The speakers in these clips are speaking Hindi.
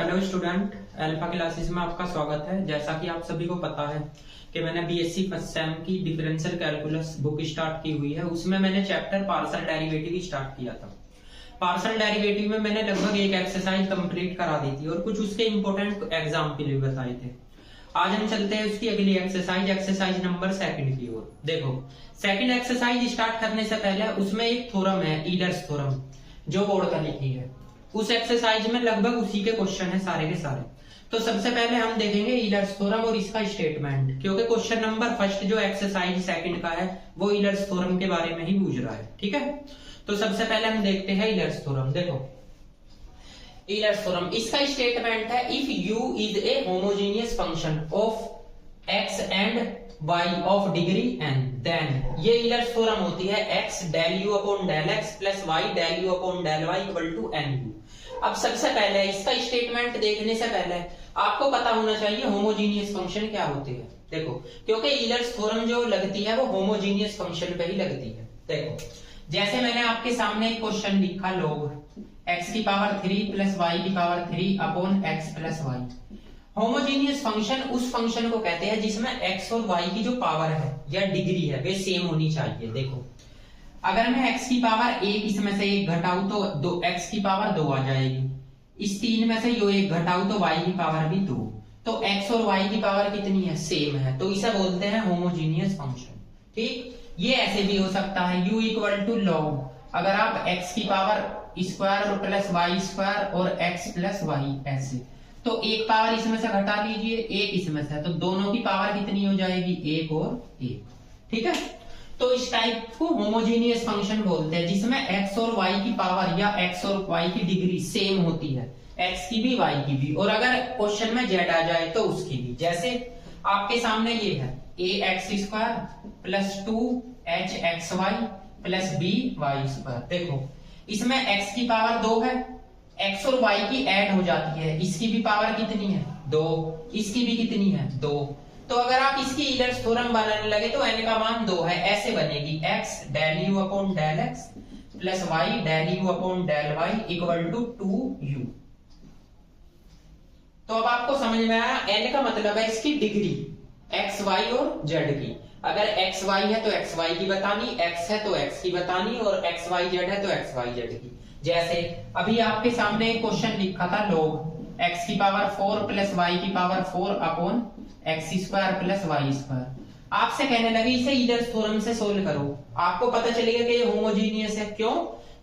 हेलो स्टूडेंट, अल्फा क्लासेस में आपका स्वागत है। जैसा कि आप सभी को पता है कि मैंने बीएससी फर्स्ट सेम की डिफरेंशियल कैलकुलस बुक स्टार्ट की हुई है। उसमें मैंने चैप्टर पार्शियल डेरिवेटिव स्टार्ट किया था। पार्शियल डेरिवेटिव में मैंने लगभग एक एक्सरसाइज कंप्लीट करा दी थी और कुछ उसके इंपॉर्टेंट एग्जाम्पल भी बताए थे। आज हम चलते हैं उसकी अगली एक्सरसाइज नंबर सेकंड की ओर। देखो, सेकंड एक्सरसाइज स्टार्ट करने से पहले उसमें एक थ्योरम है, ईलर्स थ्योरम, जो बोर्ड का लिखी है। उस एक्सरसाइज में लगभग उसी के क्वेश्चन है सारे के सारे। तो सबसे पहले हम देखेंगे ईलर्स थ्योरम और इसका स्टेटमेंट, क्योंकि क्वेश्चन नंबर फर्स्ट जो एक्सरसाइज सेकंड का है वो ईलर्स थ्योरम के बारे में ही पूछ रहा है। ठीक है, तो सबसे पहले हम देखते हैं ईलर्स थ्योरम। देखो, ईलर्स थ्योरम, इसका स्टेटमेंट है if u is a homogeneous function of x and y of degree n, then ये ईलर्स थ्योरम होती है x del u upon del x plus y del u upon del y equal to nu। अब सबसे पहले इसका स्टेटमेंट देखने से पहले आपको पता होना चाहिए होमोजेनियस फंक्शन क्या होते हैं। देखो, क्योंकि ईलर्स थ्योरम जो लगती है वो होमोजेनियस फंक्शन पे ही लगती है। देखो, जैसे मैंने आपके सामने एक क्वेश्चन लिखा, log x की पावर 3 प्लस y की power 3 upon x plus y। Homogeneous function उस फंक्शन को कहते हैं जिसमें x और y की जो पावर है या डिग्री है वे सेम होनी चाहिए। देखो, अगर मैं x की पावर 1 इसमें से 1 घटाऊं तो x की पावर 2 आ जाएगी। इस 3 में से यो 1 घटाऊं तो y की पावर भी 2। तो x और y की पावर कितनी है? सेम है, तो इसे बोलते हैं होमोजेनियस फंक्शन। ठीक, ये ऐसे भी हो सकता है u इक्वल टू लॉग, अगर आप x की power square plus Y square और x प्लस वाई, ऐसे तो एक पावर इसमें से घटा लीजिए, एक इसमें से, तो दोनों की पावर कितनी हो जाएगी? 1 और 1। ठीक है, तो इस टाइप को होमोजेनियस फंक्शन बोलते हैं जिसमें x और y की पावर या x और y की डिग्री सेम होती है, x की भी y की भी, और अगर क्वेश्चन में z आ जाए तो उसकी भी। जैसे आपके सामने ये है ax square plus 2hxy plus by square. देखो, इसमें x की पावर 2 है, x और y की ऐड हो जाती है, इसकी भी पावर कितनी है? 2, इसकी भी कितनी है? 2। तो अगर आप इसकी ईलर्स थ्योरम बनाने लगे तो n का मान 2 है, ऐसे बनेगी x del u upon del x plus y del u upon del y equal to 2u। तो अब आपको समझ में आया, n का मतलब है इसकी डिग्री x y और z की। अगर x y है तो x y की बतानी, x है तो x की बतानी, और x y z है तो x y z की। जैसे अभी आपके सामने एक क्वेश्चन लिखा था, log x की पावर 4 प्लस y की power 4 upon x square plus Y square. आपसे कहने लगे इसे ईलर्स थ्योरम से सोल्व करो। आपको पता चलेगा कि ये होमोजेनियस है। क्यों?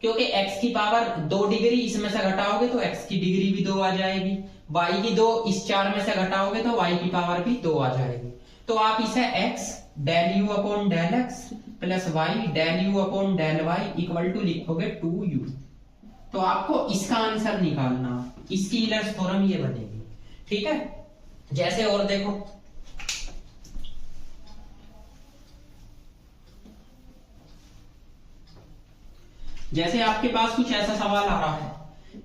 क्योंकि x की पावर 2 डिग्री इसमें से घटाओगे तो x की डिग्री भी 2 आ जाएगी, y की 2 इस 4 में से घटाओगे तो y की पावर भी 2 आ जाएगी। तो आप इसे x del u upon del x plus y del u upon del y equal to लिखोगे 2u। तो आपको इसका आंसर निकालना, इसकी ईलर्स थ्योरम ये बनेगी। ठीक है, जैसे और देखो, जैसे आपके पास कुछ ऐसा सवाल आ रहा है,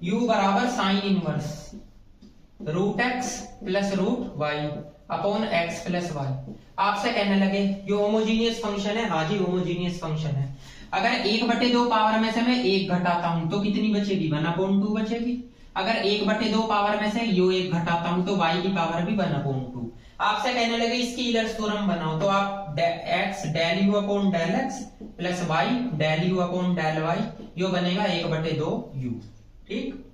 u बराबर sine inverse root x plus root y upon x plus y। आपसे कहने लगे ये होमोजीनियस फंक्शन है। हाँ जी, होमोजीनियस फंक्शन है। अगर 1/2 पावर में से मैं 1 घटाता हूं तो कितनी बचेगी? 1/2 बचेगी। अगर 1/2 पावर में से यो 1 घटाता हूं तो y की पावर भी 1/2। आपसे कहने लगे इसकी ईलर्स थ्योरम बनाओ, तो आप x del u upon del x plus y del u upon del y, यो बनेगा 1/2u। ठीक,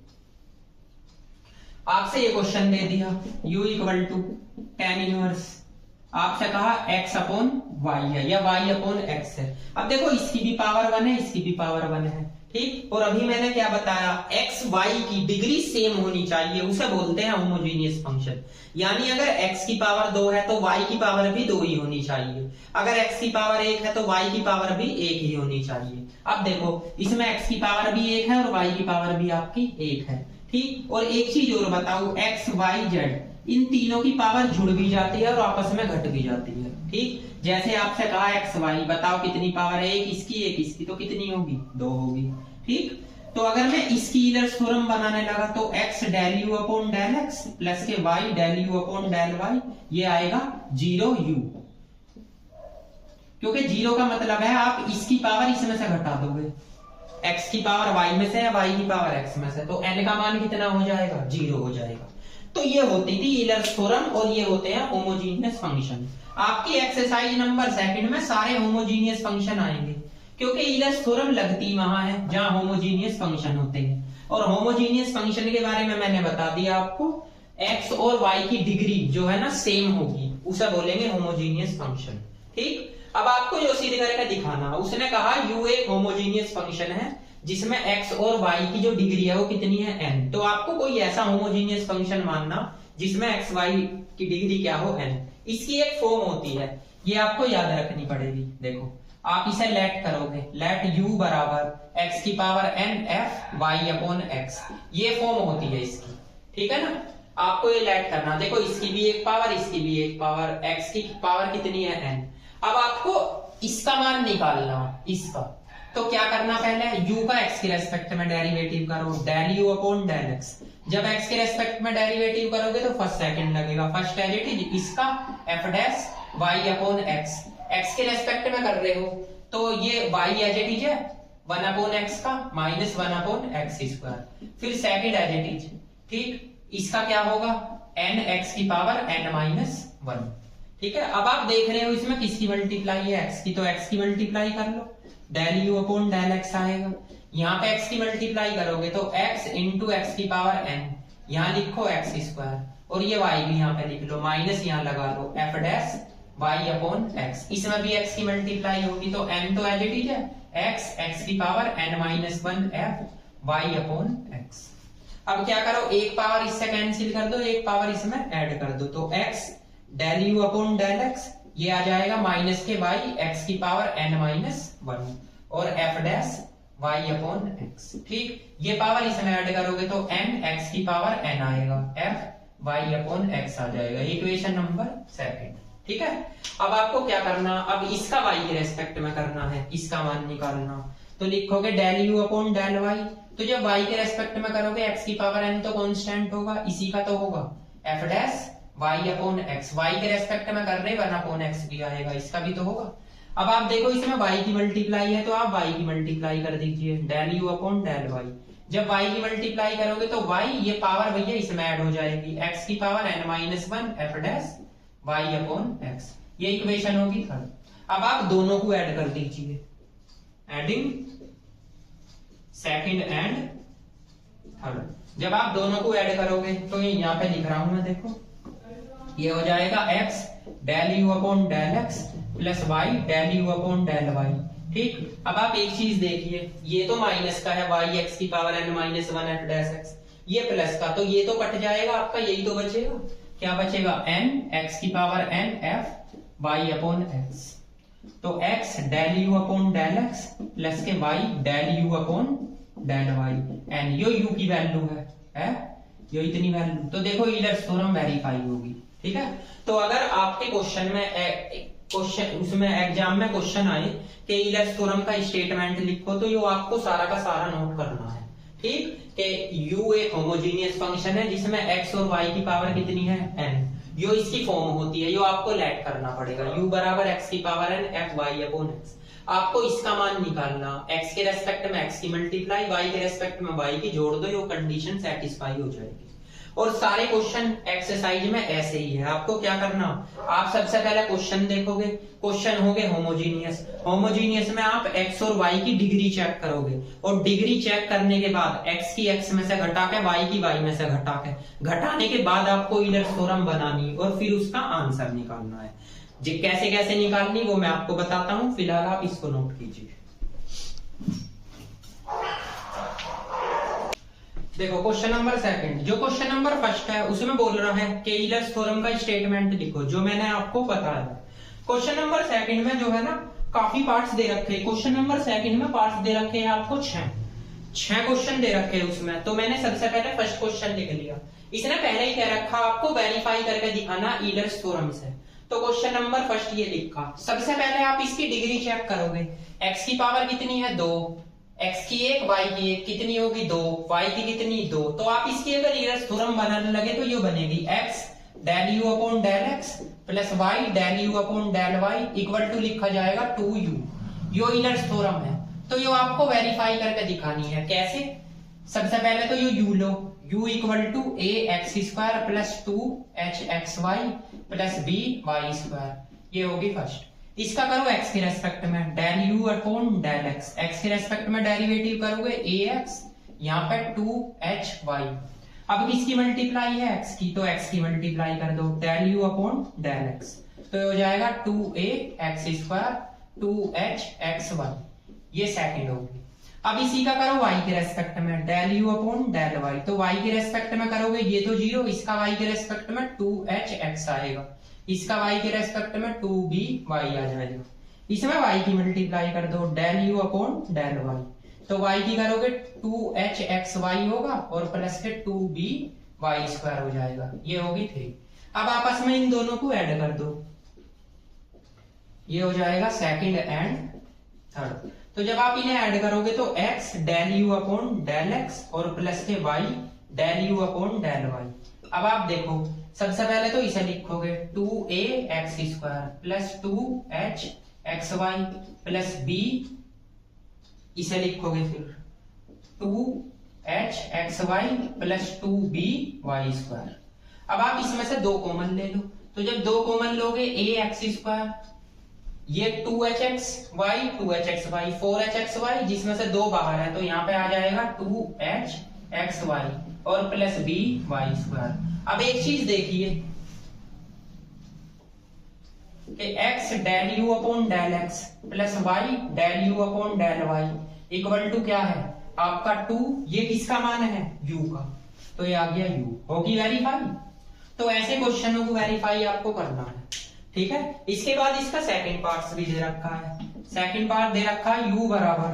आपसे ये क्वेश्चन दे दिया u equal to tan inverse, आपसे कहा x अपॉन y है या y अपॉन x है। अब देखो, इसकी भी पावर 1 है, इसकी भी पावर 1 है। ठीक, और अभी मैंने क्या बताया, x y की डिग्री सेम होनी चाहिए, उसे बोलते हैं होमोजेनियस फंक्शन। यानी अगर x की पावर 2 है तो y की पावर भी 2 ही होनी चाहिए, अगर x की पावर 1 है तो y की पावर भी 1 ही होनी चाहिए। अब देखो, इसमें x की पावर भी 1 है और y की पावर भी आपकी 1 है। ठीक, और एक चीज और बताऊं, x y z इन तीनों की पावर जुड़ भी जाती है और आपस में घट भी जाती है। ठीक, जैसे आपसे कहा x y, बताओ कितनी पावर है? एक इसकी, तो कितनी होगी? 2 होगी। ठीक, तो अगर मैं इसकी ईलर्स थ्योरम बनाने लगा तो x del u upon del x plus के y del u upon del y, ये आएगा 0u, क्योंकि 0 का मतलब है आप इसकी पावर इसमें से घटा दोगे। x की पावर y में से या y की पावर x में से, तो n का मान कितना हो जाएगा, 0 हो जाएगा। तो ये होती थी ईलर्स थ्योरम और ये होते हैं होमोजीनियस फंक्शन। आपकी एक्सरसाइज नंबर सेकंड में सारे होमोजीनियस फंक्शन आएंगे, क्योंकि ईलर्स थ्योरम लगती वहां है जहां होमोजीनियस फंक्शन होते हैं। और होमोजीनियस फंक्शन के बारे में मैंने बता दिया आपको, x और y की डिग्री जो है ना सेम होगी, उसे बोलेंगे होमोजीनियस फंक्शन। ठीक, अब आपको जो सीधे करके दिखाना, उसने कहा u एक होमोजीनियस फंक्शन है जिसमें x और y की जो डिग्री है वो कितनी है, n। तो आपको कोई ऐसा होमोजीनियस फंक्शन मानना जिसमें x y की डिग्री क्या हो, n। इसकी एक फॉर्म होती है, ये आपको याद रखनी पड़ेगी। देखो आप इसे लेट करोगे, लेट u बराबर x की power n f y upon x, ये फॉर्म होती है इसकी। ठीक है ना, आपको ये लेट करना। देखो इसकी भी एक पावर, इसकी भी एक पावर, x की पावर कितनी है, n। अब आपको इसका मान निकालना, इसका। तो क्या करना, पहले u का x के रेस्पेक्ट में डेरिवेटिव करो, del u upon del x। जब x के रेस्पेक्ट में डेरिवेटिव करोगे तो फर्स्ट सेकंड लगेगा, फर्स्ट एज इट इज, इसका f dash y upon x। x के रेस्पेक्ट में कर रहे हो तो ये y एज इट इज है 1 अपॉन x का माइनस 1 अपॉन x स्क्वायर, फिर सेकंड एज इट इज। ठीक, इसका क्या होगा, n x की पावर n माइनस 1। ठीक है, अब आप देख रहे हो इसमें किसकी मल्टीप्लाई है, x की, तो x की मल्टीप्लाई कर लो, del u upon del x आएगा। यहाँ पे x की मल्टीप्लाई करोगे तो x इंटू एक्स की पावर n, यहाँ लिखो x स्क्वायर, और ये y भी यहाँ पे लिख लो, माइनस यहाँ लगा लो f dash y upon x। इसमें भी x की मल्टीप्लाई होगी तो n तो एज इट इज है, x की power n minus 1 f y upon x। अब क्या करो, एक पावर इससे कैंसिल कर दो, एक पावर इसमें ऐड कर दो, तो x del u upon del x, ये आ जाएगा माइनस के y x की पावर n माइनस 1 और f dash y upon x। ठीक, ये पावर इसमें ऐड करोगे तो n x की पावर n आएगा, f y अपॉन x आ जाएगा, इक्वेशन नंबर सेकंड। ठीक है, अब आपको क्या करना, अब इसका y के रेस्पेक्ट में करना है, इसका मान निकालना। तो लिखोगे del u upon del y, तो जब y के रेस्पेक्ट में करोगे x की पावर n तो कांस्टेंट होगा, इसी का तो होगा f dash y upon x। y के रेस्पेक्ट में कर रहे 1 अपॉन x भी आएगा, इसका भी तो होगा। अब आप देखो इसमें y की मल्टीप्लाई है तो आप y की मल्टीप्लाई कर दीजिए, del u upon del y। जब y की मल्टीप्लाई करोगे तो y ये पावर भैया इसमें ऐड हो जाएगी, x की power n minus 1 f dash y upon x, ये इक्वेशन होगी थर्ड। अब आप दोनों को ऐड कर दीजिए, एडिंग सेकंड एंड थर्ड। जब आप दोनों को ऐड करोगे तो ये यहाँ पे लिख रहा हूं मैं, देखो ये हो जाएगा x del u upon del x plus y del u upon del y। ठीक, अब आप एक चीज देखिए, ये तो माइनस का है y x की power n minus 1 f dash x, ये प्लस का, तो ये तो कट जाएगा आपका, यही तो बचेगा। क्या बचेगा, n x की power n f y upon x। तो x del u upon del x plus के y del u upon del y, n यो u की वैल्यू है यो इतनी वैल्यू। तो देखो ईलर्स थ्योरम वेरीफाई होगी। ठीक है, तो अगर आपके क्वेश्चन में उसमें एग्जाम में क्वेश्चन आए कि ईलर्स थ्योरम का स्टेटमेंट लिखो, तो ये आपको सारा का सारा नोट करना है। ठीक, कि u एक होमोजीनियस फंक्शन है जिसमें x और y की पावर कितनी है, n। यो इसकी फॉर्म होती है, यो आपको लेट करना पड़ेगा, u बराबर x की power n f y upon x। आपको इसका मान निकालना, x के रेस्पेक्ट में x की मल्टीप्लाई, y के रेस्पेक्ट में y की जोड़ दो, यो कंडीशन सेटिस्फाई हो जाएगी। और सारे क्वेश्चन एक्सरसाइज में ऐसे ही है। आपको क्या करना, आप सबसे पहले क्वेश्चन देखोगे, क्वेश्चन होंगे होमोजीनियस। होमोजीनियस में आप x और y की डिग्री चेक करोगे, और डिग्री चेक करने के बाद x की x में से घटा के y की y में से घटा के, घटाने के बाद आपको ईलर्स थ्योरम बनानी और फिर उसका आंसर निकालना है। जी कैसे कैसे निकालनी वो मैं आपको बताता हूं, फिलहाल आप इसको नोट कीजिए। देखो क्वेश्चन नंबर सेकंड, जो क्वेश्चन नंबर फर्स्ट है उसमें बोल रहा है कि ईलर्स थ्योरम का स्टेटमेंट लिखो, जो मैंने आपको बताया। क्वेश्चन नंबर सेकंड में जो है ना काफी पार्ट्स दे रखे हैं। क्वेश्चन नंबर सेकंड में पार्ट्स दे रखे हैं आपको 6 क्वेश्चन दे रखे हैं उसमें। तो मैंने सबसे पहले फर्स्ट क्वेश्चन लिख लिया। इसने पहले ही कह रखा आपको वेरीफाई करके दिखाना ईलर्स थ्योरम से। तो क्वेश्चन नंबर फर्स्ट ये लिखा, सबसे पहले आप इसकी डिग्री चेक करोगे। x की पावर कितनी है 2, x की 1 y की 1 कितनी होगी 2, y की कितनी 2। तो आप इसकी अगर ईलर्स थ्योरम बनाने लगे तो ये बनेगी x del u upon del x plus y del u upon del y equal to लिखा जाएगा 2u। यो ईलर्स थ्योरम है। तो ये आपको वेरीफाई करके दिखानी है। कैसे? सबसे पहले तो ये यू लो, u equal to a x square plus 2h x y plus b y square, ये होगी फर्स्ट। इसका करो x के रेस्पेक्ट में del u upon del x, x के रेस्पेक्ट में डेरिवेटिव करोगे ax, यहाँ पे 2hy। अब किसकी मल्टीप्लाई है? x की, तो x की मल्टीप्लाई कर दो del u upon del x, तो हो जाएगा 2a x square 2h x y, ये सेकंड होगी। अब इसी का करो y के रेस्पेक्ट में del u upon del y, तो y के रेस्पेक्ट में करोगे ये तो 0, इसका y के रेस्पेक्ट में 2h x आएगा, इसका y के रेस्पेक्ट में 2b y आ जाएगा। इसमें y की मल्टीप्लाई कर दो del u upon del y, तो y की करोगे 2h एक्स वाई होगा और प्लस के 2b y स्क्वायर हो जाएगा, ये होगी 3। अब आपस में इन दोनों को ऐड कर दो, ये हो जाएगा सेकंड एंड थर्ड। तो जब आप इन्हें ऐड करोगे तो x del u upon del x और प्लस के y del u upon del y। अब आप देखो, सबसे पहले तो इसे लिखोगे 2a x square plus 2h x y plus b, इसे लिखोगे फिर 2h x y plus 2b y square. अब आप इसमें से दो कॉमन ले लो, तो जब दो कॉमन लोगे a एक्स स्क्वायर, ये 2h x y 2h x y 4h x y, जिसमें से दो बाहर है तो यहाँ पे आ जाएगा 2h एक्स वाई और प्लस b वाई स्क्वायर। अब एक चीज देखिए कि x del u upon del x plus y del u upon del y equal to क्या है आपका 2, ये किसका मान है? u का, तो ये आ गया u, होगी वेरीफाई। तो ऐसे क्वेश्चनों को वेरीफाई आपको करना है, ठीक है। इसके बाद इसका सेकंड पार्ट भी दे रखा है, सेकंड पार्ट दे रखा है u बराबर,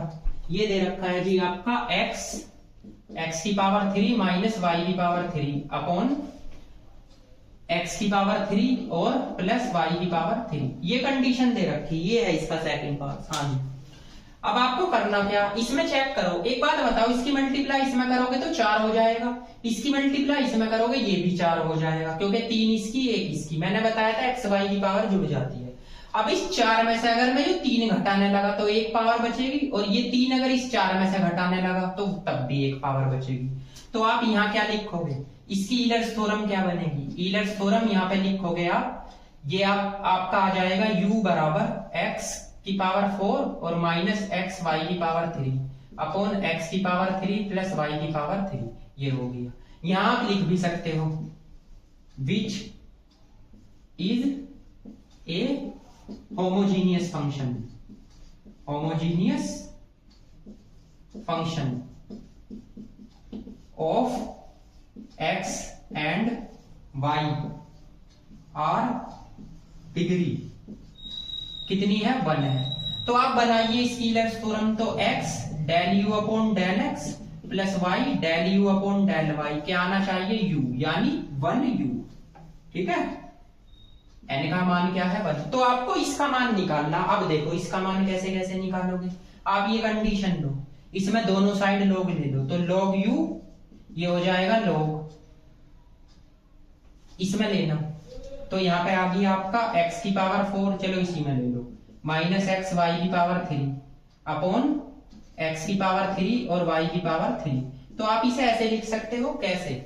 ये दे रखा है जी आपका x की पावर 3 माइनस y की पावर 3 अपॉन x की पावर 3 और प्लस y की पावर 3, ये कंडीशन दे रखी, ये है इसका सेकंड पार्ट। हाँ जी, अब आपको करना क्या, इसमें चेक करो, एक बात बताओ, इसकी मल्टीप्लाई इसमें करोगे तो 4 हो जाएगा, इसकी मल्टीप्लाई इसमें करोगे ये भी 4 हो जाएगा, क्योंकि 3 इसकी 1 इसकी, मैंने बताया था एक्स वाई की पावर जुड़ जाती है। अब इस 4 में से अगर मैं जो 3 घटाने लगा तो 1 पावर बचेगी, और ये 3 अगर इस 4 में से घटाने लगा तो तब भी 1 पावर बचेगी। तो आप यहाँ क्या लिखोगे, इसकी ईलर्स थ्योरम क्या बनेगी, ईलर्स थ्योरम यहाँ पे लिखोगे आप, ये आपका आ जाएगा u बराबर x की पावर 4 और माइनस x y की पावर 3 अपॉन x की पावर 3 प्लस y की पावर 3, ये हो गया। यहां आप लिख भी सकते हो which is a homogeneous function, homogeneous function of x and y r degree कितनी है, 1 है। तो आप बनाइए इसकी ईलर्स थ्योरम, तो x del u upon del x plus y del u upon del y, क्या आना चाहिए u, यानी 1u, ठीक है। n का मान क्या है 1, तो आपको इसका मान निकालना। अब देखो इसका मान कैसे कैसे निकालोगे, आप ये कंडीशन लो, इसमें दोनों साइड log ले लो, तो log u ये हो जाएगा log, इसमें लेना, तो यहाँ पे आ गया आपका x की पावर 4, चलो इसी में ले लो, माइनस एक्स वाई की पावर 3 अपॉन x की पावर 3 और y की पावर 3। तो आप इसे ऐसे लिख सकते हो, कैसे,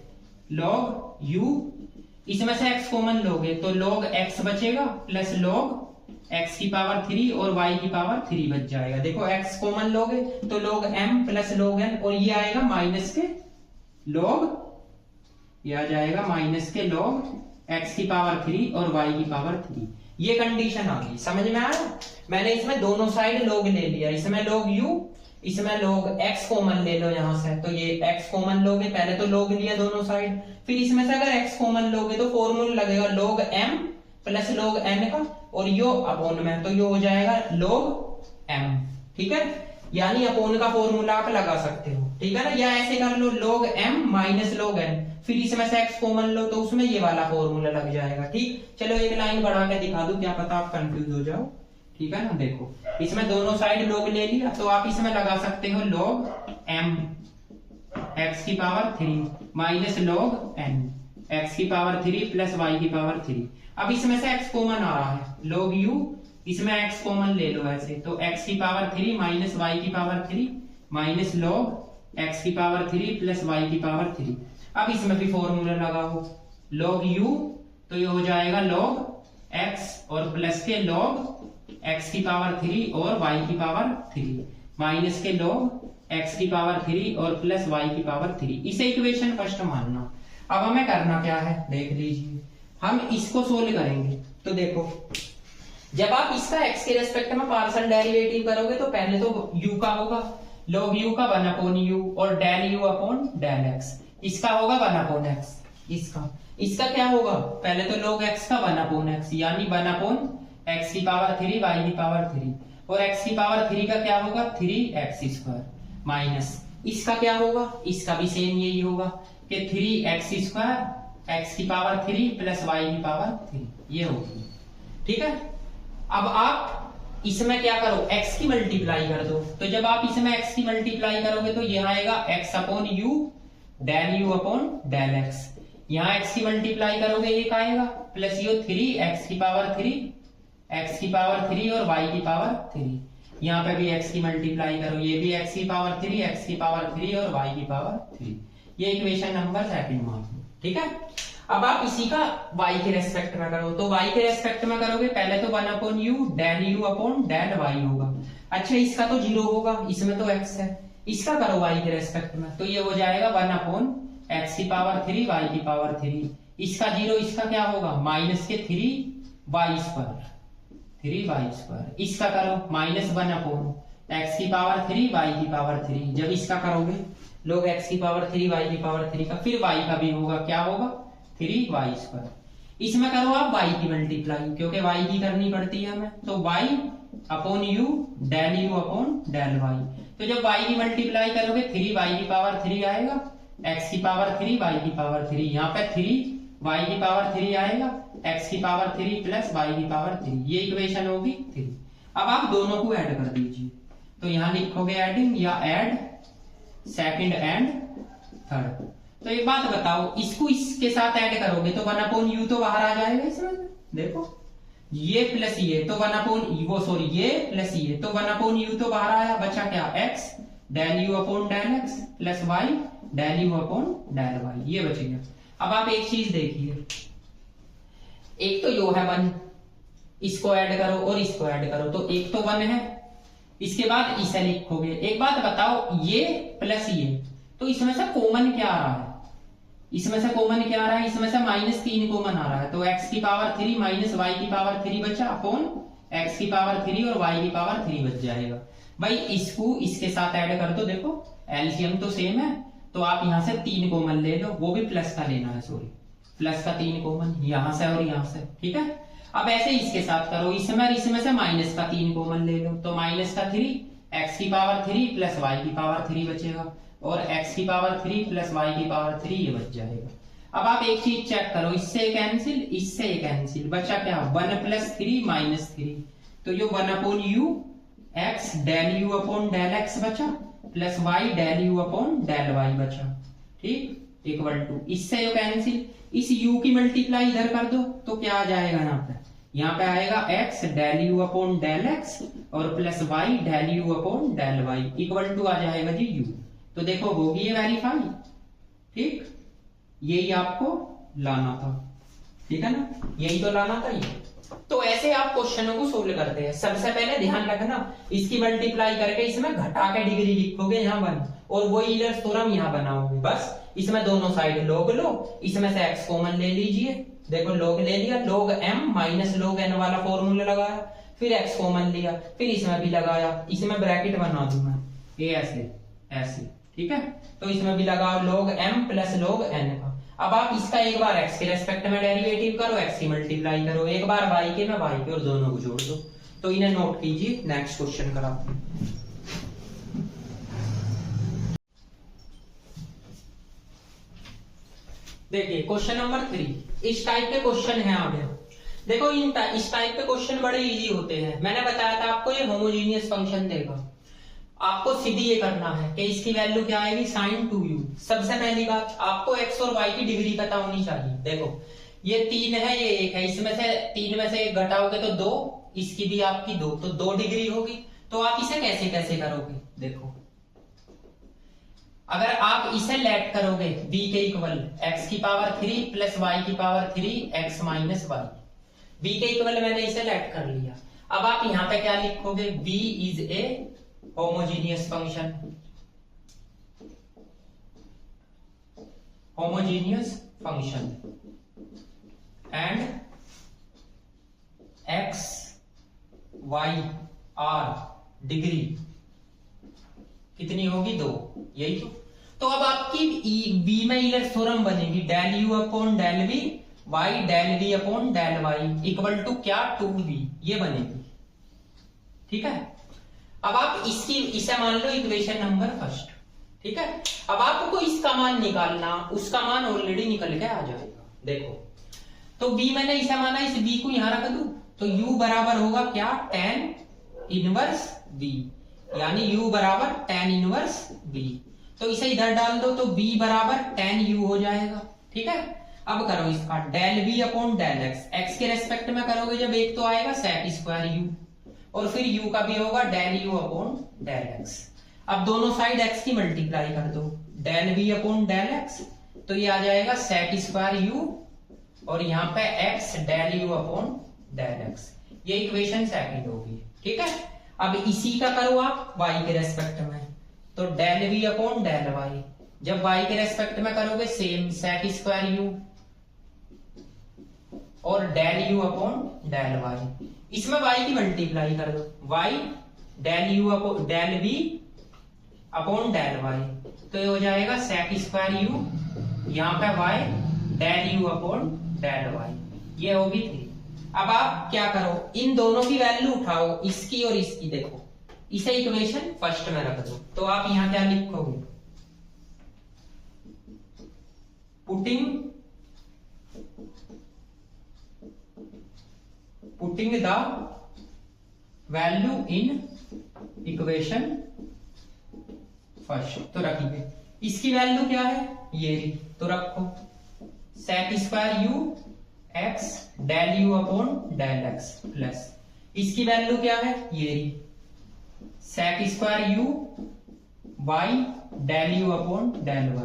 log u, इसमें से x कॉमन लोगे तो log x बचेगा प्लस log x की पावर 3 और y की पावर 3 बच जाएगा। देखो x कॉमन लोगे तो log m plus log n, और ये आएगा माइनस के log, ये आ जाएगा माइनस के log x की पावर 3 और y की पावर 3, ये कंडीशन आ गई, समझ में आया। मैंने इसमें दोनों साइड log ले लिया, इसमें log u, इसमें log x कॉमन ले लो यहां से, तो ये x कॉमन लोगे, पहले तो log लिया दोनों साइड, फिर इसमें से अगर x कॉमन लोगे तो फॉर्मूला लगेगा log m plus log n का, और यो अपॉन में, तो यो हो जाएगा log m, ठीक है, यानी अपॉन का फॉर्मूला आप लगा सकते हो, ठीक है ना। या ऐसे कर लो log m minus log n, फिर इसमें से x कॉमन लो तो उसमें ये वाला फॉर्मूला लग जाएगा, ठीक। चलो एक लाइन बढ़ा के दिखा दूं, क्या पता आप कंफ्यूज हो जाओ, ठीक है ना। देखो इसमें दोनों साइड log ले लिया, तो आप इसमें लगा सकते हो log m x की power 3 minus log n x की पावर 3 प्लस y की पावर 3। अब इसमें से x कॉमन आ रहा है, log u इसमें x कॉमन ले लो ऐसे, तो x की पावर 3 माइनस y की पावर 3 माइनस log x की पावर 3 प्लस y की पावर 3। अब इसमें भी फॉर्मूला लगाओ, log u तो ये हो जाएगा log x और प्लस के log x की पावर 3 और y की पावर 3 माइनस के log x की पावर 3 और प्लस y की पावर 3। इसे इक्वेशन फर्स्ट मानना। अब हमें करना क्या है देख लीजिए, हम इसको सोल्व करेंगे। तो देखो जब आप इसका x के रेस्पेक्ट में पार्शियल डेरिवेटिव करोगे तो पहले तो u का होगा log u का 1 अपॉन u और del u upon del x, इसका होगा 1 अपॉन x, इसका क्या होगा, पहले तो log x का 1 अपॉन x यानी 1 अपॉन x की पावर 3 y की पावर 3 और x की पावर 3 का क्या होगा 3x स्क्वायर माइनस इसका क्या होगा, इसका भी सेम यही होगा कि 3x स्क्वायर x की पावर 3 प्लस y की पावर 3 ये होगी। ठीक है, अब आप इसमें क्या करो x की मल्टीप्लाई कर दो, तो जब आप इसमें x की मल्टीप्लाई करोगे तो यहाँ आएगा x upon u del u upon del x, यहाँ x की मल्टीप्लाई करोगे एक आएगा प्लस ये 3x की पावर 3 x की पावर 3 और y की पावर 3, यहाँ पे भी x की मल्टीप्लाई करो, ये भी x की पावर 3 x की पावर 3 और y की पावर 3, ये इक्वेशन नंबर 2 मान लो। ठीक है, अब आप इसी का y के रेस्पेक्ट में करो, तो y के रेस्पेक्ट में करोगे पहले तो 1 upon u del u upon del y होगा। अच्छा इसका तो 0 होगा, इसमें तो x है, इसका करो y के रेस्पेक्ट में, तो ये हो जाएगा 1 अपॉन x की पावर 3 y की पावर 3, इसका 0, इसका क्या होगा माइनस के 3y स्क्वायर, इसका करो माइनस 1 अपॉन x की पावर 3 y की पावर 3, जब इसका करोगे लोग x की पावर 3 y की पावर 3 का, फिर y का भी होगा, क्या होगा 3y स्क्वायर, इसमें करो आप y की मल्टीप्लाई क्योंकि y की करनी पड़ती है हमें, तो y upon u del u upon del y, तो जब y की मल्टीप्लाई करोगे 3y की पावर 3 आएगा x की पावर 3 y की पावर 3, यहाँ पे 3y की पावर 3 आएगा x की पावर 3 प्लस y की पावर 3, ये इक्वेशन होगी 3। अब आप दोनों को ऐड कर दीजिए, तो यहाँ लिखोगे एडिंग या ऐड सेकंड एंड थर्ड। तो एक बात बताओ, इसको इसके साथ ऐड करोगे तो 1 अपॉन u तो बाहर आ जाएगा इसमें, देखो ये प्लस ये तो 1 अपॉन ये प्लस ये तो 1 अपॉन u तो बाहर आया, बचा क्या x del u upon del x plus y del u upon del y, ये बच गया। अब आप एक चीज देखिए, एक तो यो है 1, इसको ऐड करो और इसको ऐड करो, तो एक तो 1 है, इसके बाद इसे लिखोगे। एक बात बताओ, ये प्लस ये तो इसमें से कॉमन क्या आ रहा है, इसमें से कॉमन क्या आ रहा है, इसमें से -3 कॉमन आ रहा है, तो x की पावर 3 माइनस y की पावर 3 बचा अपॉन x की पावर 3 और y की पावर 3 बच जाएगा। भाई इसको इसके साथ ऐड कर दो, देखो एलसीएम तो सेम है, तो आप यहाँ से 3 कॉमन ले लो, वो भी प्लस का लेना है, सॉरी प्लस का 3 कॉमन यहाँ से और यहाँ से। ठीक है, अब ऐसे इसके साथ करो, इसमें से माइनस का 3 कॉमन ले लो, तो माइनस का 3 x की पावर 3 प्लस y की पावर 3 बचेगा और x की पावर 3 प्लस y की पावर 3 ये बच जाएगा। अब आप एक चीज चेक करो, इससे कैंसिल इससे कैंसिल, बचा क्या 1 प्लस 3 माइनस 3, तो ये 1 upon u x del u upon del x बचा plus y del u upon del y बचा, ठीक इक्वल टू इससे जो कैंसिल, इस u की मल्टीप्लाई इधर कर दो तो क्या आ जाएगा, यहाँ पे आएगा x del u upon del x और plus y del u upon del y equal to आ जाएगा जी u। तो देखो होगी ये वेरीफाई, ठीक यही आपको लाना था, ठीक है ना, यही तो लाना था ये। तो ऐसे आप क्वेश्चनों को सोल्व करते हैं। सबसे पहले ध्यान रखना, इसकी मल्टीप्लाई करके इसमें घटा के डिग्री लिखोगे यहाँ 1 और वो ईलर्स थ्योरम यहाँ बनाओगे, बस इसमें दोनों साइड log लो, इसमें से x कॉमन ले लीजिए, देखो log ले लिया, log m minus log n वाला फॉर्मूला लगाया, फिर x कॉमन लिया, फिर इसमें भी लगाया, इसमें ब्रैकेट बना दूं मैं ये ऐसे ठीक है, तो इसमें भी लगाओ log m plus log n का। अब आप इसका एक बार x के रेस्पेक्ट में डेरिवेटिव करो, x की मल्टीप्लाई करो, एक बार y के में y के, और दोनों को जोड़ दो। तो इन्हें नोट कीजिए, नेक्स्ट क्वेश्चन कराते हैं। देखिए क्वेश्चन नंबर 3, इस टाइप के क्वेश्चन है आगे। देखो इस टाइप के क्वेश्चन बड़े इजी होते हैं। मैंने बताया था आपको ये होमोजीनियस फंक्शन देगा, आपको सीधी ये करना है कि इसकी वैल्यू क्या आएगी sin 2u। सबसे पहली बात, आपको x और y की डिग्री पता होनी चाहिए। देखो ये 3 है, ये 1 है, इसमें से 3 में से 1 घटाओगे तो 2 इसकी भी आपकी 2, तो 2 डिग्री होगी। तो आप इसे कैसे कैसे करोगे, देखो अगर आप इसे लेट करोगे b के इक्वल x की पावर 3 प्लस y की power 3 x minus y, b के इक्वल मैंने इसे लेट कर लिया। अब आप यहां पे क्या लिखोगे, b is a homogeneous function, homogeneous function and x y r degree कितनी होगी, 2, यही तो अब आपकी बी में ईलर थ्योरम बनेगी, del u upon del v y del we upon del y equal to क्या, 2v, ये बनेगी। ठीक है, अब आप इसे मान लो इक्वेशन नंबर फर्स्ट। ठीक है, अब आपको इसका मान निकालना, उसका मान ऑलरेडी निकल के आ जाएगा। देखो तो b मैंने इसे माना, इस b को यहां रख दूं तो u बराबर होगा क्या, tan इनवर्स b, यानी u बराबर tan इनवर्स b। तो इसे इधर डाल दो तो b बराबर tan u हो जाएगा। ठीक है, अब करो इसका del v upon del x, x के रेस्पेक्ट में करोगे जब एक तो आएगा sec स्क्वायर u, और फिर u का भी होगा del u upon del x। अब दोनों साइड x की मल्टीप्लाई कर दो, del v upon del x, तो ये आ जाएगा sec स्क्वायर u, और यहाँ पे x del u upon del x, ये इक्वेशन सेकंड होगी। ठीक है, अब इसी का करो आप y के रेस्पेक्ट में, तो del v upon del y, जब y के रेस्पेक्ट में करोगे सेम sec स्क्वायर u और del u upon del y, इसमें y की मल्टीप्लाई कर दो, y del u upon del v upon del y, तो ये हो जाएगा sec स्क्वायर u, यहाँ पे y del u upon del y, ये होगी 3। अब आप क्या करो, इन दोनों की वैल्यू उठाओ, इसकी और इसकी, देखो इसे इक्वेशन फर्स्ट में रख दो। तो आप यहां क्या लिखोगे, putting the value in equation first, तो रखिए इसकी वैल्यू क्या है, ये तो रखो sec square u x del u upon del x plus इसकी वैल्यू क्या है, ये sec square u y del u upon del y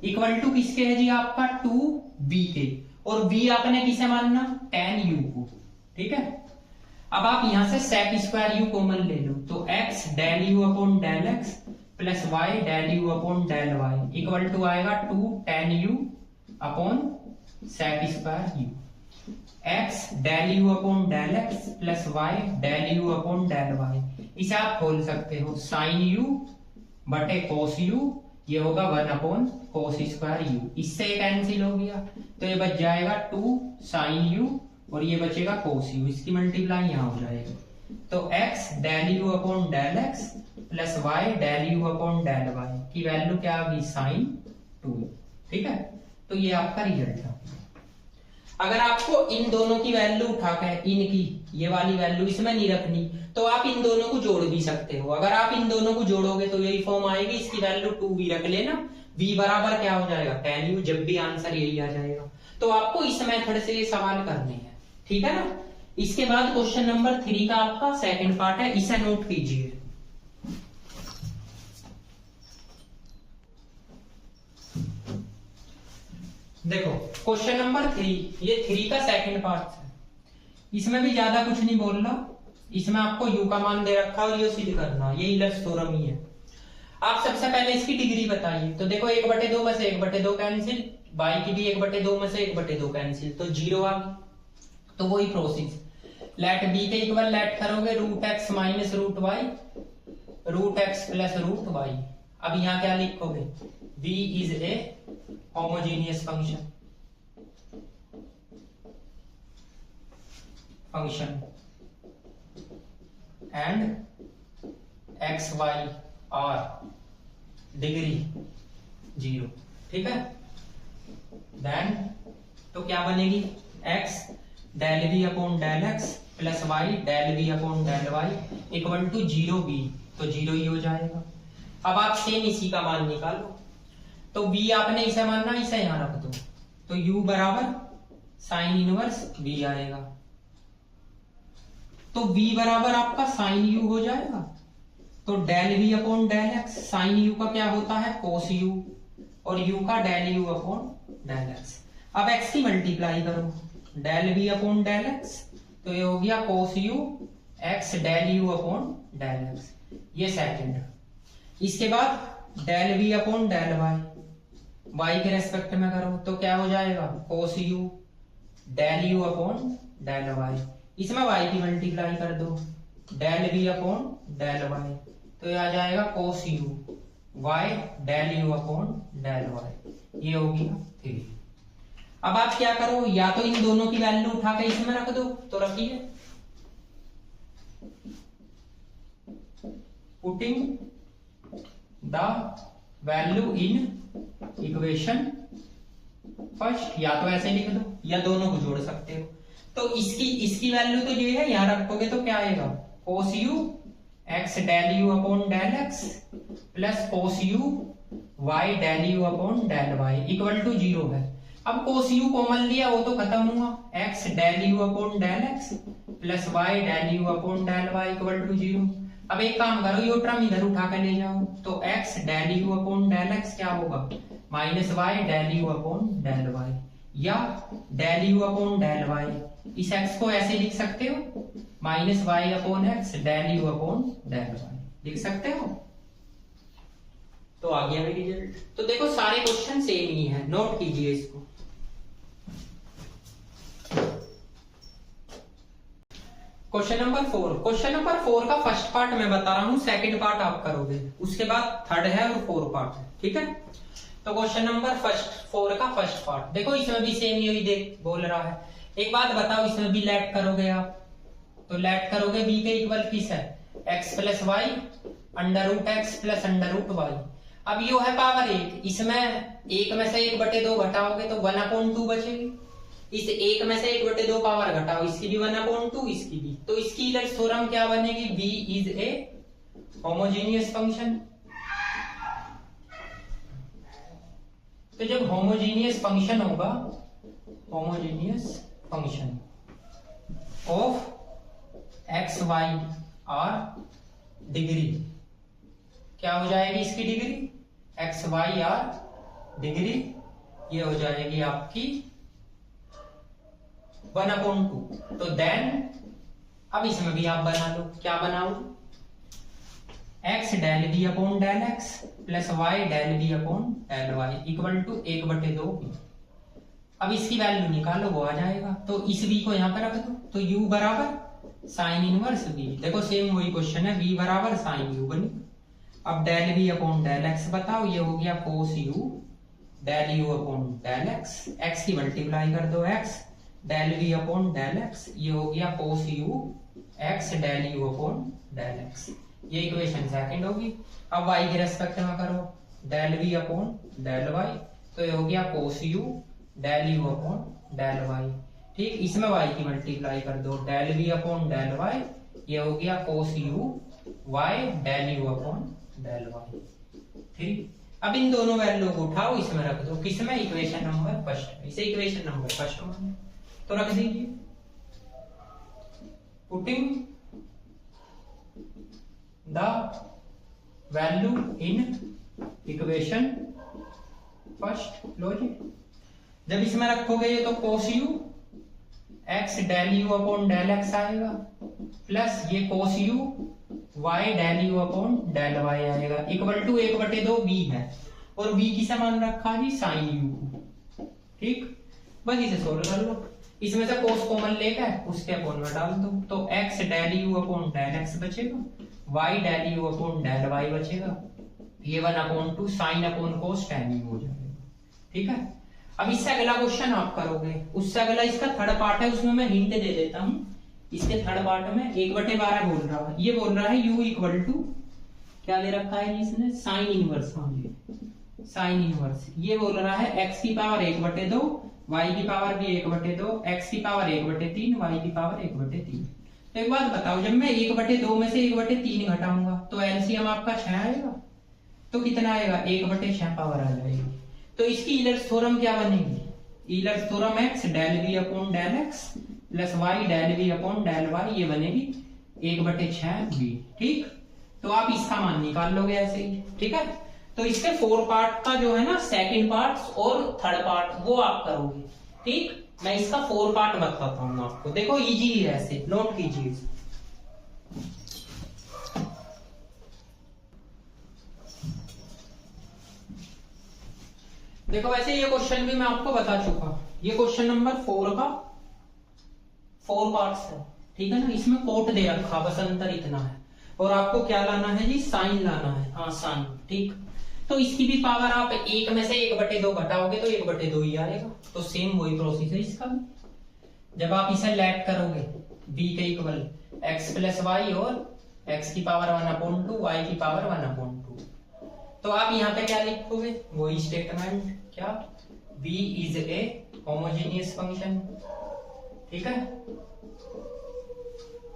equal to किसके है जी, आपका 2b के, और b आपने किसे मानना, tan u को। ठीक है, अब आप यहां से sec स्क्वायर u कॉमन ले लो, तो x del u upon del x plus y del u upon del y equal to आएगा 2 tan u upon sec square u, x del u upon del x plus y del u upon del y, इसे आप खोल सकते हो sin u बटे cos u, ये होगा 1 अपॉन cos स्क्वायर u, इससे कैंसिल हो गया तो ये बच जाएगा 2 sin u और ये बचेगा cos u, इसकी मल्टीप्लाई यहां हो जाएगी, तो x del u upon del x plus y del u upon del y की वैल्यू क्या होगी, sin 2। ठीक है, तो ये आपका रिजल्ट है। अगर आपको इन दोनों की वैल्यू उठा के इनकी ये वाली वैल्यू इसमें नहीं रखनी, तो आप इन दोनों को जोड़ भी सकते हो। अगर आप इन दोनों को जोड़ोगे तो यही फॉर्म आएगी, इसकी वैल्यू 2v रख लेना, v बराबर क्या हो जाएगा, tan u, जब भी आंसर यही आ जाएगा। तो आपको इस मेथड से ये सवाल करने हैं। ठीक है ना, इसके बाद क्वेश्चन नंबर 3 का आपका सेकंड पार्ट है, इसे नोट कीजिए। देखो क्वेश्चन नंबर 3, ये 3 का सेकंड पार्ट है, इसमें भी ज्यादा कुछ नहीं बोलना, इसमें आपको u का मान दे रखा और ये सिद्ध करना, ये ईलर्स थ्योरम ही है। आप सबसे पहले इसकी डिग्री बताइए, तो देखो 1/2 में से 1/2 कैंसिल, y की भी 1/2 में से 1/2 कैंसिल, तो 0 आ गई। तो वही प्रोसेस, लेट b के इक्वल लेट करोगे √x minus √y, √x plus √y। अब यहाँ क्या लिखोगे, b is a homogeneous function and x y r degree 0। ठीक है, देन तो क्या बनेगी, x del v upon del x plus y del v upon del y equal to 0b, तो 0 ही हो जाएगा। अब आप सेम इसी का मान निकालो, तो b आपने इसे मानना, इसे यहां रख दो, तो u बराबर साइन इनवर्स b आएगा। तो v बराबर आपका साइन u हो जाएगा। तो del v upon del x, sine u का क्या होता है कोस u, और u का del u upon del x. अब x की मल्टीप्लाई करो, del v upon del x, तो ये हो गया cos u x del u upon del x, ये सेकंड। इसके बाद del v upon del y, y के रेस्पेक्ट में करो तो क्या हो जाएगा cos u del u upon del y, इसमें y की मल्टीप्लाई कर दो, del v upon del y, तो ये आ जाएगा cos u y del u upon del y, ये हो गया 3। अब आप क्या करो, या तो इन दोनों की वैल्यू उठा के इसमें रख दो, तो रखिए, putting the value in equation first, या तो ऐसे लिख दो या दोनों को जोड़ सकते हो। तो इसकी वैल्यू तो ये है, यहां रखोगे तो क्या आएगा cos u x del u upon del x plus cos u y del u upon del y equal to 0 है। अब कोस u कॉमन लिया, वो तो खत्म हुआ, x del u upon del x plus y del u upon del y equal to 0। अब एक काम करो, ये टर्म इधर उठा कर ले जाओ, तो x del u upon del x क्या होगा minus y del u upon del y, या del u upon del y, इस x को ऐसे लिख सकते हो minus y upon x del u upon del y लिख सकते हो। तो आ गया मेरी रिजल्ट। तो देखो सारे क्वेश्चन सेम ही है, नोट कीजिए इसको। क्वेश्चन नंबर 4 का फर्स्ट पार्ट मैं बता रहा हूं, सेकंड पार्ट आप करोगे, उसके बाद थर्ड है और 4 पार्ट है, ठीक है। तो क्वेश्चन नंबर 4 का फर्स्ट पार्ट देखो, इसमें भी सेम यही देख बोल रहा है। एक बात बताओ, इसमें भी लेट करोगे आप, तो लेट करोगे b के इक्वल किस है x plus y under root x plus under root y. अब यो है पावर 1, इसमें 1 में से 1/2 घटाओगे तो 1/2 बचेगी, इस 1 में से 1/2 पावर घटाओ, इसकी भी 1/2, इसकी भी, तो इसकी ईलर्स थ्योरम क्या बनेगी, v is a homogeneous function. तो जब होमोजेनियस फंक्शन होगा, homogeneous function of x y r degree, क्या हो जाएगी इसकी degree, x y r degree, ये हो जाएगी आपकी 1/2। तो देन अब इसमें भी आप बना लो, क्या बनाओ, x del v upon del x plus y del v upon del y equal to 1/2। अब इसकी वैल्यू निकालो, वो आ जाएगा, तो इस v को यहाँ पे रख दो, तो u बराबर साइन इनवर्स v, देखो सेम वही क्वेश्चन है, v बराबर साइन u बनी। अब del v upon del x बताओ, ये हो गया cos u del u upon del x, x की मल्टीप्लाई कर दो, x del v upon del x, ये हो गया cos u x del u upon del x, ये इक्वेशन सेकंड होगी। अब y के रेस्पेक्ट में करो, del v upon del y, तो ये हो गया cos u del u upon del y, ठीक। इसमें y की मल्टीप्लाई कर दो, del v upon del y, ये हो गया cos u y del u upon del y, ठीक। अब इन दोनों वैल्यू को उठाओ, इसमें रख दो, किसमें, इक्वेशन नंबर फर्स्ट, इसे इक्वेशन नंबर फर्स्ट में तो रख दीजिए, putting the value in equation first, लो जी। जब इसमें रखोगे ये तो cos u x del u upon del x आएगा, प्लस ये cos u y del u upon del y आएगा, इक्वल टू 1/2 v है, और v की समान रखा जी साइन u को, ठीक। बस इसे सोल्व कर लो, इसमें से कोस कॉमन लेकर उसके अपॉन में डाल दो, तो x del u upon del x बचेगा, y del u upon del y बचेगा, ये 1/2 sine upon cos tan u हो जाएगा, ठीक है। अब इससे अगला क्वेश्चन आप करोगे, उससे अगला इसका थर्ड पार्ट है, उसमें मैं हिंट दे देता हूं। इसके थर्ड पार्ट में 1/12 बोल रहा है, ये बोल रहा है u इक्वल टू क्या दे रखा है इसने, साइन इनवर्स, मान लीजिए साइन इनवर्स, ये बोल रहा है x की पावर 1/2, y की पावर भी 1/2, x की पावर 1/3, y की पावर 1/3। तो एक बात बताओ, जब मैं 1/2 में से 1/3 घटाऊंगा तो एलसीएम आपका 6 आएगा, तो कितना आएगा, 1/6 पावर आ जाएगी। तो इसकी ईलर्स थ्योरम क्या बनेगी, Euler's theorem x del v upon del x plus Y del we upon del Y, ये बनेगी 1/6 बी। ठीक, तो आप इसका मान निकाल लोगे ऐसे ही। ठीक है, तो इसके 4 पार्ट का जो है ना सेकंड पार्ट और थर्ड पार्ट वो आप करोगे। ठीक, मैं इसका 4 पार्ट बताता हूँ आपको। देखो इजी है, ऐसे नोट कीजिए। देखो वैसे ये क्वेश्चन भी मैं आपको बता चुका, ये क्वेश्चन नंबर 4 का 4 पार्ट्स है। ठीक है ना, इसमें कोट दे रखा, बस अंतर इतना है। और आपको क्या लाना है जी, साइन लाना है। हाँ साइन। ठीक, तो इसकी भी पावर आप 1 में से 1/2 घटाओगे तो 1/2 ही आएगा। तो सेम वही प्रोसेस है इसका भी। जब आप इसे लेट करोगे b के इक्वल x प्लस वाई और x की पावर 1/2 y की पावर 1/2, तो आप यहाँ पे क्या लिखोगे, वही स्टेटमेंट, क्या v is a homogeneous function. ठीक है,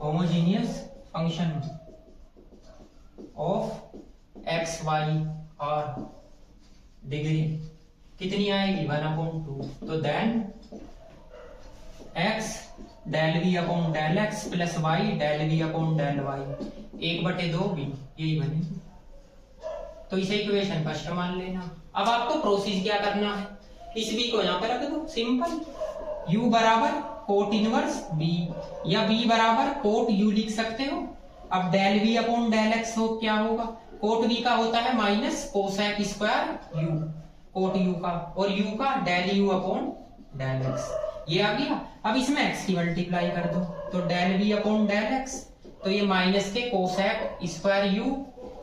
homogeneous function of x y r, degree कितनी आएगी 1/2, तो then x del we upon del x plus Y del we upon del y 1/2 b, यही बनेगी। तो इसे इक्वेशन फर्स्ट मान लेना। अब आपको प्रोसेस क्या करना है, इस b को यहाँ पे रख दो, सिंपल। u बराबर कोट इनवर्स b, या b बराबर कोट u लिख सकते हो। अब del v upon del x हो क्या होगा, कोट v का होता है minus cosec square u, cot u का, और u का del u upon del x, ये आ गया। अब इसमें x की मल्टीप्लाई कर दो, तो del v upon del x, तो ये माइनस के कोसेक स्क्वायर u,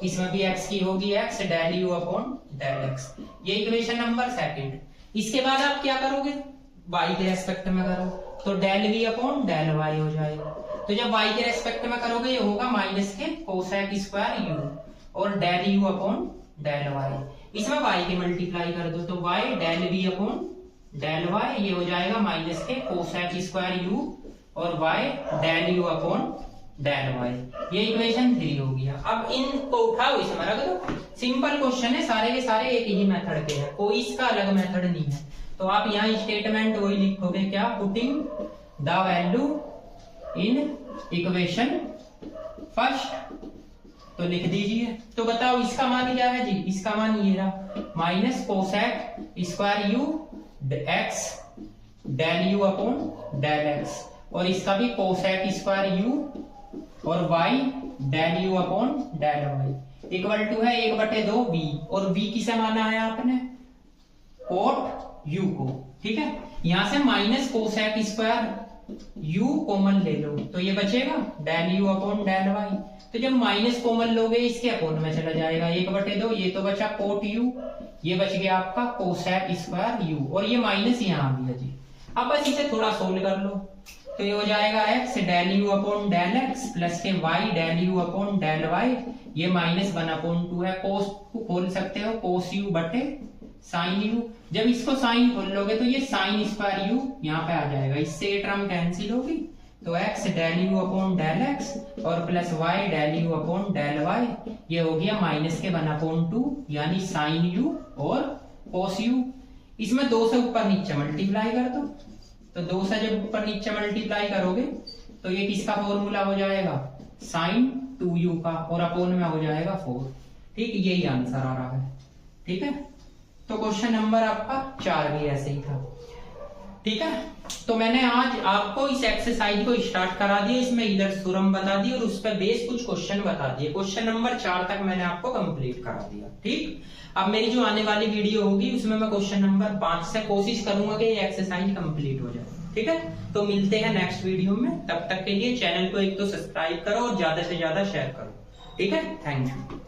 इसमें भी x की होगी x del u upon del x, ये इक्वेशन नंबर सेकंड। इसके बाद आप क्या करोगे, y के रेस्पेक्ट में करो, तो del v upon del y हो जाएगा। तो जब y के रेस्पेक्ट में करोगे ये होगा माइनस के कोसेक स्क्वायर u और del u upon del y, इसमें y की मल्टीप्लाई कर दो, तो y del v upon del y, ये हो जाएगा माइनस के कोसेक स्क्वायर u और y del u upon del y, ये इक्वेशन 3 हो गया। अब इनको उठाओ, इसमें रख दो। सिंपल क्वेश्चन है, सारे के सारे एक ही मेथड के हैं, कोई इसका अलग मेथड नहीं है। तो आप यहाँ स्टेटमेंट वही लिखोगे, क्या, putting the value in equation first, तो लिख दीजिए। तो बताओ इसका मान क्या है जी, इसका मान ये रहा minus cosec square u x del u upon del x, और इसका भी कोसेक स्क्वायर यू और y del u upon del y equal to है 1/2 b, और b किसे माना है आपने, कोट u को। ठीक है, यहां से minus cosec square u common ले लो, तो ये बचेगा del u upon del y। तो जब माइनस कॉमन लोगे इसके अपॉन में चला जाएगा 1/2, ये तो बचा कोट u, ये बच गया आपका कोसेक स्क्वायर u, और ये माइनस यहाँ आ गया जी। अब बस इसे थोड़ा सोल्व कर लो, तो ये हो जाएगा x del u upon del x plus के y del u upon del y, ये माइनस 1/2 है, कोस खोल सकते हो कोस u बटे साइन u। जब इसको साइन खोल लोगे तो ये साइन स्क्वायर u यहाँ पे आ जाएगा, इससे ये टर्म कैंसिल होगी, तो x del u upon del x और plus y del u upon del y, ये हो गया माइनस के 1/2 यानी साइन u और कोस u। इसमें 2 से ऊपर नीचे मल्टीप्लाई कर दो, तो 2 से जब ऊपर नीचे मल्टीप्लाई करोगे तो ये किसका फॉर्मूला हो जाएगा, साइन 2u का, और अपोन में हो जाएगा 4। ठीक, यही आंसर आ रहा है। ठीक है, तो क्वेश्चन नंबर आपका 4 भी ऐसे ही था। ठीक है, तो मैंने आज आपको इस एक्सरसाइज को स्टार्ट करा दिया, इसमें इधर थ्योरम बता दी और उस पर बेस कुछ क्वेश्चन बता दिए। क्वेश्चन नंबर 4 तक मैंने आपको कंप्लीट करा दिया। ठीक, अब मेरी जो आने वाली वीडियो होगी उसमें मैं क्वेश्चन नंबर 5 से कोशिश करूंगा कि ये एक्सरसाइज कंप्लीट हो जाए। ठीक है, तो मिलते हैं नेक्स्ट वीडियो में, तब तक के लिए चैनल को एक तो सब्सक्राइब करो और ज्यादा से ज्यादा शेयर करो। ठीक है, थैंक यू।